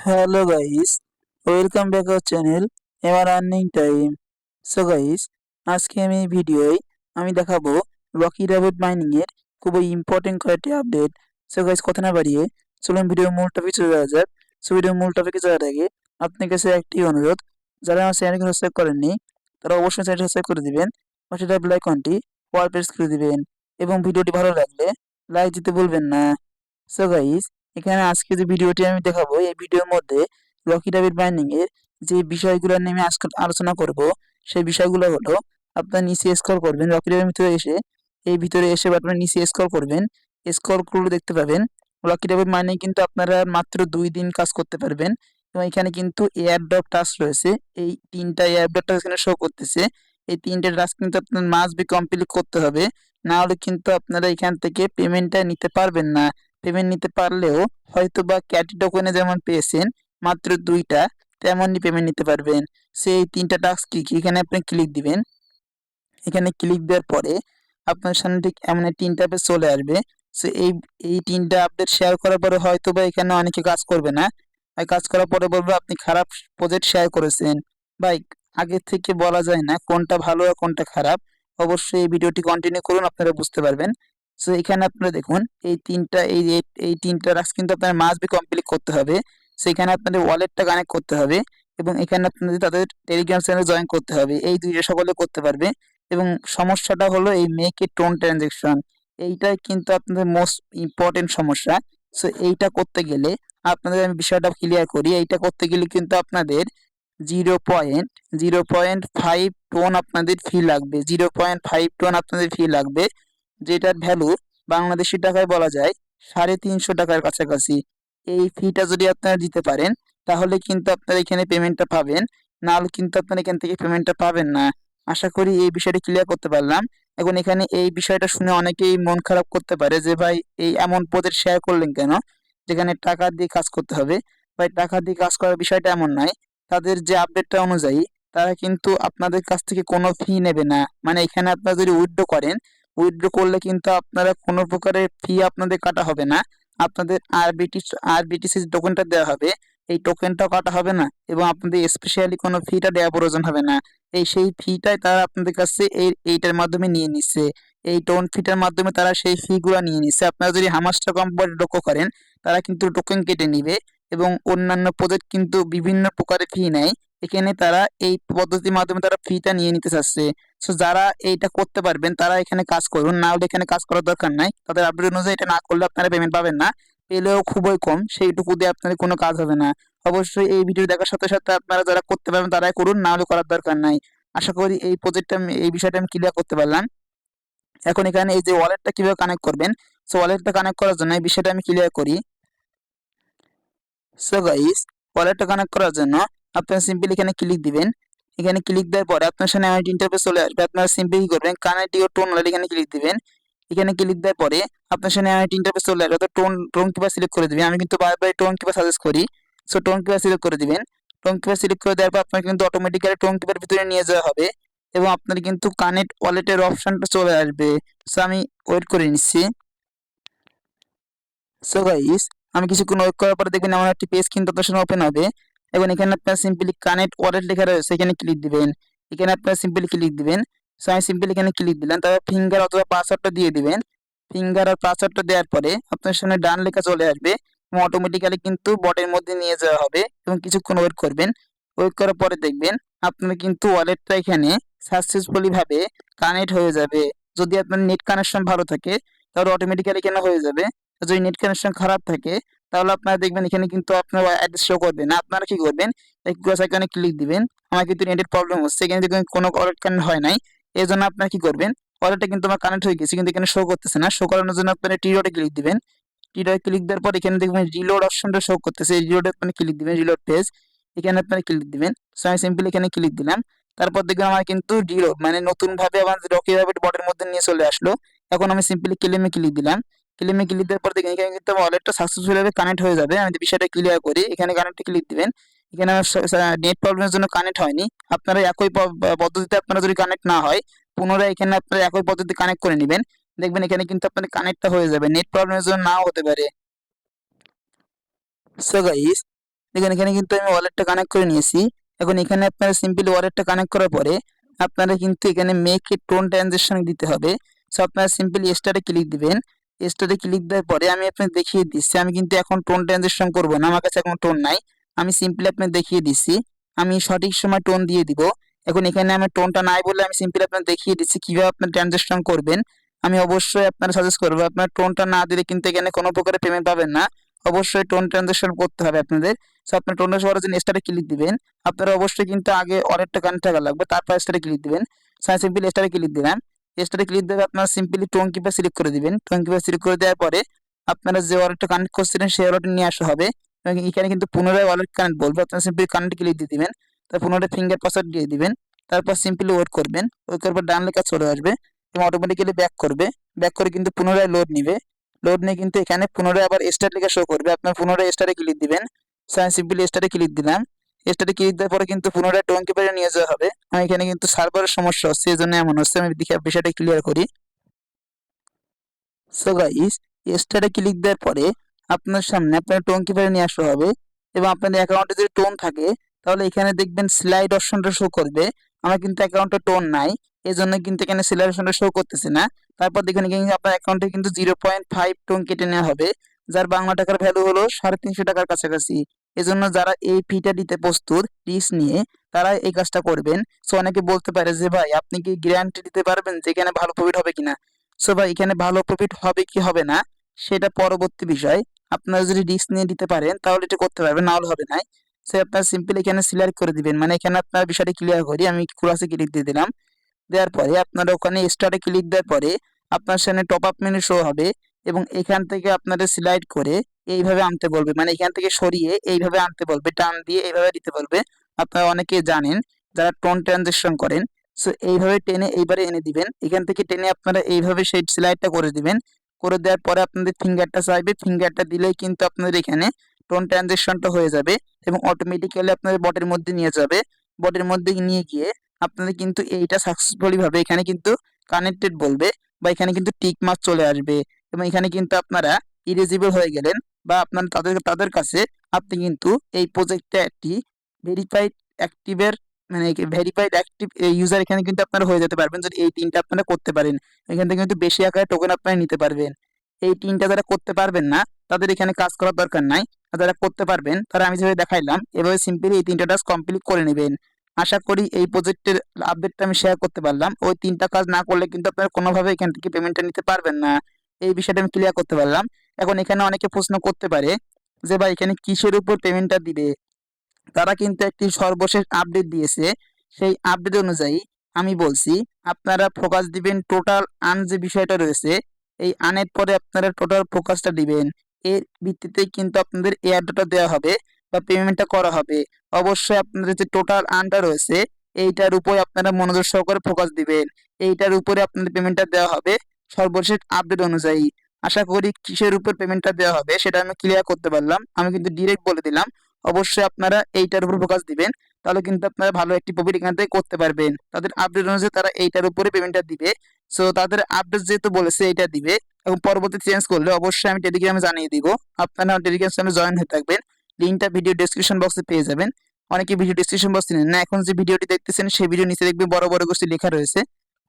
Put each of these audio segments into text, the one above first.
Hello guys, welcome back our channel MR earning time. So guys, আজকে আমি এই ভিডিওয় দেখাবো লকি র্যাবিট মাইনিং এর খুবই ইম্পর্টেন্ট কয়েকটি আপডেট। সো গাইস, কথা না বাড়িয়ে চলুন ভিডিওর মূল টপিক চলে যাওয়া যাক। সো ভিডিওর মূল টপিকে যাওয়ার আগে আপনার কাছে একটি অনুরোধ, যারা আমার চ্যানেলকে সাবস্ক্রাইব করেননি তারা অবশ্যই চ্যানেলটি সাবস্ক্রাইব করে দিবেন, পাশে থাকা বেল আইকনটি অল প্রেস করে দিবেন এবং ভিডিওটি ভালো লাগলে লাইক দিতে ভুলবেন না। সো গাইস, এখানে আজকে যে ভিডিওটি আমি দেখাবো এই ভিডিওর মধ্যে লকি র্যাবিট মাইনিং এর যে বিষয়গুলো নিয়ে আমি আজকে আলোচনা করব সেই বিষয়গুলো হলো, আপনার নিচে স্ক্রল করবেন, লকি র্যাবিটের ভিতরে এসে এই ভিতরে এসে আপনার নিচে স্ক্রল করবেন। স্ক্রল করলে দেখতে পাবেন লকি র্যাবিট মাইনিং কিন্তু আপনারা মাত্র 2 দিন কাজ করতে পারবেন এবং এখানে কিন্তু এয়ারড্রপ টাস্ক রয়েছে। এই 3টা এয়ারড্রপ টাস্ক এখানে শো করতেছে। এই 3টে টাস্ক কিন্তু আপনার মাস্ট বি কমপ্লিট করতে হবে, না হলে কিন্তু আপনারা এখান থেকে পেমেন্টটা নিতে পারবেন না। পেমেন্ট নিতে পারলেও হয়তোবা ক্যাটি টোকেনে যেমন পেয়েছেন মাত্র 2টা, তেমনই পেমেন্ট নিতে পারবেন। সেই 3টা টাস্ক কি কি, এখানে আপনি ক্লিক দিবেন। এখানে ক্লিক দেওয়ার পরে আপনার সামনে ঠিক এমন একটি ইন্টারফেস চলে আসবে। সো এই 3টা আপডেট শেয়ার করার পরে হয়তোবা এখানে অনেকে কাজ করবে না, আর কাজ করার পরে বলবে আপনি খারাপ প্রজেক্ট শেয়ার করেছেন। ভাই, আগে থেকে বলা যায় না কোনটা ভালো আর কোনটা খারাপ। অবশ্যই এই ভিডিওটি কন্টিনিউ করুন, আপনারা বুঝতে পারবেন। সো এখানে আপনারা দেখুন এই 3টা টাস্ক কিন্তু আপনার মাস্ট বি কমপ্লিট করতে হবে। সেখানে আপনাদের ওয়ালেটটা কানেক্ট করতে হবে এবং এখানে আপনাদের তাদের টেলিগ্রাম চ্যানেল জয়েন করতে হবে। এই 2টা সকলে করতে পারবে। এবং সমস্যাটা হলো এই মেক এ টোন ট্রানজেকশন, এইটাই কিন্তু আপনাদের মোস্ট ইম্পর্টেন্ট সমস্যা। সো এইটা করতে গেলে আপনাদের আমি বিষয়টা ক্লিয়ার করি। এইটা করতে গেলে কিন্তু আপনাদের 0.05 টোন আপনাদের ফি লাগবে। 0.5 টোন আপনাদের ফি লাগবে, যেটার ভ্যালু বাংলাদেশি টাকায় বলা যায় 350 টাকার কাছাকাছি। এই ফিটা যদি আপনারা দিতে পারেন তাহলে কিন্তু আপনারা এখানে পেমেন্টটা পাবেন, না হলে কিন্তু আপনারা এখান থেকে পেমেন্টটা পাবেন না। আশা করি এই বিষয়টা ক্লিয়ার করতে পারলাম। এখন এখানে এই বিষয়টা শুনে অনেকেই মন খারাপ করতে পারে যে ভাই এই এমন প্রজেক্ট শেয়ার করলেন কেন যেখানে টাকা দিয়ে কাজ করতে হবে। ভাই, টাকা দিয়ে কাজ করার বিষয়টা এমন নয়। তাদের যে আপডেটটা অনুযায়ী তারা কিন্তু আপনাদের কাছ থেকে কোনো ফি নেবে না। মানে এখানে আপনারা যদি উইথড্র করেন, উইথড্র করলে কিন্তু আপনারা কোনো প্রকারের ফি আপনাদের কাটা হবে না। আপনাদের আরবিটিসি টোকেনটা দেওয়া হবে, এই টোকেনটাও কাটা হবে না এবং আপনাদের স্পেশালি কোনো ফিটা দেওয়ার প্রয়োজন হবে না। সেই ফিটাই তারা আপনাদের কাছে এইটার মাধ্যমে নিয়ে নিচ্ছে। এই টোন ফিটার মাধ্যমে তারা সেই ফি গুলা নিয়ে নিচ্ছে। আপনারা যদি হামাস্টার কোম্পানি লক্ষ্য করেন, তারা কিন্তু টোকেন কেটে নিবে এবং অন্যান্য প্রজেক্ট কিন্তু বিভিন্ন প্রকারের ফি নেয়। এখানে তারা এই পদ্ধতির মাধ্যমে তারা ফিটা নিয়ে নিতে চাচ্ছে। সো যারা এইটা করতে পারবেন তারা এখানে কাজ করুন, না হলে এখানে কাজ করার দরকার নাই। তাদের আপডেট অনুযায়ী এটা না করলে আপনারা পেমেন্ট পাবেন না, পেলেও খুবই কম, সেইটুকু দিয়ে আপনাদের কোনো কাজ হবে না। অবশ্যই এই ভিডিও দেখার সাথে সাথে আপনারা যারা করতে পারবেন তারাই করুন, না হলে করার দরকার নাই। আশা করি এই বিষয়টা আমি ক্লিয়ার করতে পারলাম। এখন এখানে এই যে ওয়ালেটটা কিভাবে কানেক্ট করবেন, সো ওয়ালেটটা কানেক্ট করার জন্য এই বিষয়টা আমি ক্লিয়ার করি। সো গাইস, ওয়ালেটটা কানেক্ট করার জন্য আপনারা সিম্পলি এখানে ক্লিক দিবেন। এখানে ক্লিক দেওয়ার পরে আপনার সামনে আমার ইন্টারফেস চলে আসবে। আপনারা সিম্পলি কি করবেন, কানেক্ট ইওর টোন ওয়ালেট এখানে ক্লিক দিবেন। এখানে ক্লিক দেওয়ার পরে আপনার সামনে আমার ইন্টারফেস চলে আসবে। তো টোন কিপার সিলেক্ট করে দিবেন। আমি কিন্তু বারবার টোন কিপার সাজেস্ট করি। সো টোন কিপার সিলেক্ট করে দিবেন। টোন কিপার সিলেক্ট করে দেওয়ার পর আপনার কিন্তু অটোমেটিক্যালি টোন কিপার ভিতরে নিয়ে যাওয়া হবে এবং আপনার কিন্তু কানেক্ট ওয়ালেটের অপশনটা চলে আসবে। সো আমি ওয়েট করে নিচ্ছি। সো গাইস, আমি কিছুক্ষণ ওয়েট করার পরে দেখবেন আমার একটি পেজ কিন্তু আপনার সামনে ওপেন হবে এবং এখানে আপনার সিম্পলি কানেক্ট ওয়ালেট লেখা রয়েছে, এখানে ক্লিক দিবেন। এখানে আপনারা সিম্পলি ক্লিক দিবেন। সো আমি সিম্পলি এখানে ক্লিক দিলাম, তারপর ফিঙ্গার অথবা পাসওয়ার্ডটা দিয়ে দিবেন। ফিঙ্গার আর পাসওয়ার্ডটা দেওয়ার পরে আপনার সামনে ডান লেখা চলে আসবে এবং অটোমেটিক্যালি কিন্তু বটের মধ্যে নিয়ে যাওয়া হবে এবং কিছুক্ষণ ওয়েট করবেন। ওয়েট করার পরে দেখবেন আপনার কিন্তু ওয়ালেটটা এখানে সাকসেসফুলি ভাবে কানেক্ট হয়ে যাবে। যদি আপনার নেট কানেকশন ভালো থাকে তাহলে অটোমেটিক্যালি কেন হয়ে যাবে। যদি নেট কানেকশন খারাপ থাকে তাহলে আপনারা দেখবেন এখানে কিন্তু আপনার অ্যাড্রেস শো করবে না। আপনারা কি করবেন, এই ক্রস আইকনে ক্লিক দিবেন। আমার কিন্তু নেটের প্রবলেম হচ্ছে, এখানে দেখবেন কোনো ওয়ালেট কানেক্ট হয় নাই। এই জন্য আপনারা কি করবেন, ওয়ালেটটা কিন্তু আমার কানেক্ট হয়ে গেছে কিন্তু এখানে শো করতেছে না। শো করানোর জন্য আপনারা টি ডটে ক্লিক দিবেন। টি ডটে ক্লিক দেওয়ার পর এখানে দেখবেন রিলোড অপশনটা শো করতেছে। এই রিলোডে আপনি ক্লিক দিবেন, রিলোড পেজ, এখানে আপনারা ক্লিক দিবেন। সো আমি সিম্পলি এখানে ক্লিক দিলাম। তারপর দেখবেন আমার কিন্তু রিলোড মানে নতুন ভাবে আমার রকি রাবিট বটের মধ্যে নিয়ে চলে আসলো। এখন আমি সিম্পলি ক্লেমে ক্লিক দিলাম। ক্লেমে ক্লিক দেওয়ার পর দেখেন এখানে কিন্তু ওয়ালেটটা সাকসেসফুল ভাবে কানেক্ট হয়ে যাবে। আমি যে বিষয়টা ক্লিয়ার করি, এখানে কানেক্টে ক্লিক দিবেন। এখানে আমার নেট প্রবলেমের জন্য কানেক্ট হয়নি। আপনারা একই পদ্ধতিতে আপনারা যদি কানেক্ট না হয় পুনরায় এখানে আপনারা একই পদ্ধতি কানেক্ট করে নেবেন। দেখবেন এখানে কিন্তু আপনার কানেক্টটা হয়ে যাবে, নেট প্রবলেমের জন্য নাও হতে পারে। সো গাইস, দেখুন এখানে কিন্তু আমি ওয়ালেটটা কানেক্ট করে নিয়েছি। এখন এখানে আপনারা সিম্পলি ওয়ালেটটা কানেক্ট করার পরে আপনারা কিন্তু এখানে মেক এ টোন ট্রানজেকশন দিতে হবে। সো আপনারা সিম্পলি স্টারে ক্লিক দিবেন। স্টারে ক্লিক দেওয়ার পরে আমি আপনাকে দেখিয়ে দিচ্ছি, আমি কিন্তু এখন টোন ট্রানজেকশন করব না, আমার কাছে এখন টোন নাই। আমি সিম্পলি আপনাকে দেখিয়ে দিচ্ছি, আমি সঠিক সময় টোন দিয়ে দিব। এখন এখানে আমি টোনটা নাই বলে আমি সিম্পলি আপনাকে দেখিয়ে দিচ্ছি কিভাবে আপনার ট্রানজেকশন করবেন। আমি অবশ্যই আপনারা সাজেস্ট করবো, আপনার টোনটা না দিলে কিন্তু এখানে কোনো প্রকারের পেমেন্ট পাবেন না। অবশ্যই টোন ট্রানজেকশন করতে হবে আপনাদের। সো আপনার টোন ট্রানজেকশন করার জন্য স্টারে ক্লিক দিবেন। আপনারা অবশ্যই কিন্তু আগে ওয়ালেটটা কানেক্ট থাকা লাগবে, তারপর স্টারে ক্লিক দিবেন। সিম্পলি স্টারে ক্লিক দিলাম। স্টারে ক্লিক দিয়ে আপনারা সিম্পলি টোন কিপার সিলেক্ট করে দিবেন। টোন কিপার সিলেক্ট করে দেওয়ার পরে আপনারা যে ওয়ালেটটা কানেক্ট করছিলেন সেই ওয়ালেটটা নিয়ে আসা হবে। এবং এখানে কিন্তু পুনরায় ওয়ালেট কানেক্ট বলবে, আপনারা সিম্পলি কানেক্ট ক্লিক দিয়ে দিবেন। তারপর পুনরায় ফিঙ্গার পাসওয়ার্ড দিয়ে দিবেন। তারপর সিম্পলি ওয়েট করবেন, ওয়েট করার পর ডান লেখা চলে আসবে এবং অটোমেটিক্যালি ব্যাক করবে। ব্যাক করে কিন্তু পুনরায় লোড নিবে। লোড নিয়ে কিন্তু এখানে পুনরায় আবার স্টার লেখা শো করবে, আপনার পুনরায় স্টারে ক্লিক দিবেন। সিম্পলি স্টারে ক্লিক দিলাম। স্টারে ক্লিক দেওয়ার পরে কিন্তু পুনরায় টোন কিপারে নিয়ে যাওয়া হবে। এখানে কিন্তু সার্ভারের সমস্যা হচ্ছে, এই জন্য এমন হচ্ছে। আমি দেখি বিষয়টা ক্লিয়ার করি। সো গাইস, স্টারে ক্লিক দেওয়ার পরে আপনার সামনে আপনার টোন কিপারে নিয়ে আসা হবে এবং আপনাদের অ্যাকাউন্টে যদি টোন থাকে তাহলে এখানে দেখবেন স্লাইড অপশনটা শো করবে। আমার কিন্তু অ্যাকাউন্টে টোন নাই, এই জন্য কিন্তু এখানে স্লাইড অপশনটা শো করতেছে না। তারপর দেখুন এখানে আপনার অ্যাকাউন্টে কিন্তু 0.5 টোন কেটে নেওয়া হবে, যার বাংলা টাকার ভ্যালু হলো 350 টাকার কাছাকাছি। এজন্য যারা এই ফিটা দিতে প্রস্তুত রিস্ক নিয়ে তারা এই কাজটা করবেন। সো অনেকে বলতে পারে যে ভাই আপনি কি গ্যারান্টি দিতে পারবেন যে এখানে ভালো প্রফিট হবে কিনা। সো ভাই এখানে ভালো প্রফিট হবে কি হবে না সেটা পরবর্তী বিষয়। আপনারা যদি রিস্ক নিয়ে দিতে পারেন তাহলে এটা করতে পারবেন, না হলে হবে না। সো আপনারা সিম্পলি এখানে সিলেক্ট করে দিবেন, মানে এখানে আপনার বিষয়টা ক্লিয়ার করি। আমি ক্লাসে ক্লিক দিয়ে দিলাম। দেওয়ার পরে আপনারা ওখানে স্টার্টে ক্লিক দেওয়ার পরে আপনার সামনে টপ আপ মেনু শো হবে এবং এখান থেকে আপনাদের স্লাইড করে এইভাবে আনতে বলবে, মানে এখান থেকে সরিয়ে এইভাবে আনতে বলবে, টান দিয়ে এইভাবে দিতে বলবে। আপনারা অনেকে জানেন যারা টোন ট্রানজেকশন করেন। সো এইভাবে টেনে এইবারে এনে দিবেন, এখান থেকে টেনে আপনারা এইভাবে সেই স্লাইডটা করে দিবেন। করে দেওয়ার পরে আপনাদের ফিঙ্গারটা চাইবে, ফিঙ্গারটা দিলেই কিন্তু আপনাদের এখানে টোন ট্রানজেকশনটা হয়ে যাবে এবং অটোমেটিক্যালি আপনাদের বটের মধ্যে নিয়ে যাবে। বটের মধ্যে নিয়ে গিয়ে আপনাদের কিন্তু এইটা সাকসেসফুলি ভাবে এখানে কিন্তু কানেক্টেড বলবে বা এখানে কিন্তু টিক মার্ক চলে আসবে এবং এখানে কিন্তু আপনারা ইলিজিবল হয়ে গেলেন বা আপনার তাদের কাছে আপনি কিন্তু এই প্রজেক্টটা একটি ভেরিফাইড অ্যাক্টিভের মানে ভেরিফাইড অ্যাক্টিভ ইউজার এখানে কিন্তু আপনারা হয়ে যেতে পারবেন যদি এই তিনটা আপনারা করতে পারেন। এখান থেকে কিন্তু বেশি আকারে টোকেন আপনারা নিতে পারবেন। এই তিনটা যারা করতে পারবেন না তাদের এখানে কাজ করার দরকার নাই, আর যারা করতে পারবেন তারা আমি যেভাবে দেখাইলাম এভাবে সিম্পলি এই তিনটা টাস্ক কমপ্লিট করে নেবেন। আশা করি এই প্রজেক্টের আপডেটটা আমি শেয়ার করতে পারলাম। ওই তিনটা কাজ না করলে কিন্তু আপনারা কোনোভাবে এখান থেকে পেমেন্টটা নিতে পারবেন না। এই বিষয়টা আমি ক্লিয়ার করতে পারলাম। এখন এখানে অনেকে প্রশ্ন করতে পারে যে ভাই এখানে কিসের উপর পেমেন্টটা দিবে। তারা কিন্তু একটি সর্বশেষ আপডেট দিয়েছে, সেই আপডেট অনুযায়ী আমি বলছি আপনারা ফোকাস দিবেন টোটাল আর্ন যে বিষয়টা রয়েছে, এই আর্নের পরে আপনারা টোটাল ফোকাসটা দিবেন। এর ভিত্তিতেই কিন্তু আপনাদের এয়ারড্রপটা দেওয়া হবে বা পেমেন্টটা করা হবে। অবশ্যই আপনাদের যে টোটাল আর্নটা রয়েছে এইটার উপরে আপনারা মনোযোগ সহকারে ফোকাস দিবেন। এইটার উপরে আপনাদের পেমেন্টটা দেওয়া হবে সর্বশেষ আপডেট অনুযায়ী। আশা করি কিসের উপর পেমেন্টটা দেওয়া হবে সেটা আমি ক্লিয়ার করতে পারলাম, আমি কিন্তু ডিরেক্ট বলে দিলাম। অবশ্যই আপনারা এইটার উপর ফোকাস দিবেন, তাহলে কিন্তু আপনারা ভালো একটি প্রফিট এখান থেকে করতে পারবেন। তাদের আপডেট অনুযায়ী তারা এইটার উপরে পেমেন্টটা দিবে। সো তাদের আপডেট যেহেতু বলেছে এইটা দিবে এবং পরবর্তী চেঞ্জ করলে অবশ্যই আমি টেলিগ্রামে জানিয়ে দিব। আপনারা টেলিগ্রাম চ্যানেলে জয়েন হয়ে থাকবেন, লিঙ্কটা ভিডিও ডেসক্রিপশন বক্সে পেয়ে যাবেন। অনেকে ভিডিও ডেসক্রিপশন বক্স চিনেন না, এখন যে ভিডিওটি দেখতেছেন সেই ভিডিও নিচে দেখবে বড় বড় করে লেখা রয়েছে,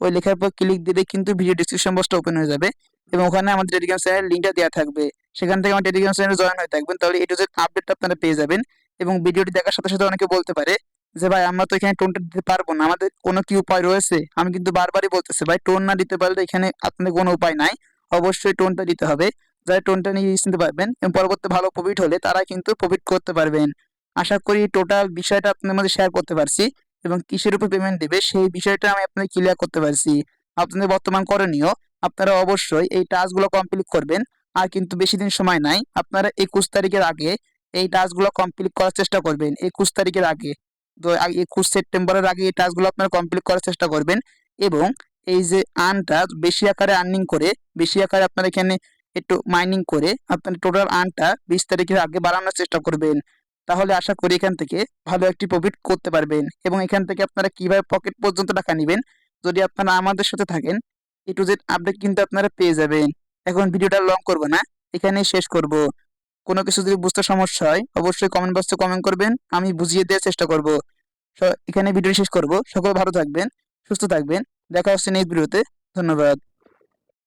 ওই লেখার পর ক্লিক দিলে কিন্তু ভিডিও ডেসক্রিপশন বক্সটা ওপেন হয়ে যাবে এবং ওখানে আমাদের টেলিগ্রাম চ্যানেলের লিঙ্কটা দেওয়া থাকবে। সেখান থেকে আমার টেলিগ্রাম চ্যানেলে জয়েন হয়ে থাকবেন, তাহলে এই টু জেড আপডেটটা আপনারা পেয়ে যাবেন। এবং ভিডিওটি দেখার সাথে সাথে অনেকে বলতে পারে যে ভাই আমরা তো এখানে টোনটা দিতে পারবো না, আমাদের কোনো কি উপায় রয়েছে। আমি কিন্তু বারবারই বলতেছি ভাই টোন না দিতে পারলে এখানে আপনাদের কোনো উপায় নাই, অবশ্যই টোনটা দিতে হবে। যারা টোনটা নিয়ে নিতে পারবেন এবং পরবর্তী ভালো প্রফিট হলে তারা কিন্তু প্রফিট করতে পারবেন। আশা করি টোটাল বিষয়টা আপনাদের মধ্যে শেয়ার করতে পারছি এবং কিসের উপর পেমেন্ট দেবে সেই বিষয়টা আমি আপনাদের ক্লিয়ার করতে পারছি। আপনাদের বর্তমান করণীয় আপনারা অবশ্যই এই টাস্কগুলো কমপ্লিট করবেন। আর কিন্তু বেশি দিন সময় নাই, আপনারা 21 তারিখের আগে এই টাস্কগুলো কমপ্লিট করার চেষ্টা করবেন। 21 তারিখের আগে, তো 21 সেপ্টেম্বরের আগে এই টাস্কগুলো আপনারা কমপ্লিট করার চেষ্টা করবেন। এবং এই যে আর্নটা বেশি আকারে আর্নিং করে, বেশি আকারে আপনারা এখানে একটু মাইনিং করে আপনার টোটাল আর্নটা 20 তারিখের আগে বাড়ানোর চেষ্টা করবেন। তাহলে আশা করি এখান থেকে ভালো একটি প্রফিট করতে পারবেন। এবং এখান থেকে আপনারা কিভাবে পকেট পর্যন্ত টাকা নেবেন যদি আপনারা আমাদের সাথে থাকেন, এ টু জেড আপডেট কিন্তু আপনারা পেয়ে যাবেন। এখন ভিডিওটা লং করব না, এখানেই শেষ করব। কোনো কিছু যদি বুঝতে সমস্যা হয় অবশ্যই কমেন্ট বক্সে কমেন্ট করবেন, আমি বুঝিয়ে দেওয়ার চেষ্টা করব। এখানে ভিডিও শেষ করব। সকলে ভালো থাকবেন, সুস্থ থাকবেন। দেখা হচ্ছে নেক্সট ভিডিওতে। ধন্যবাদ।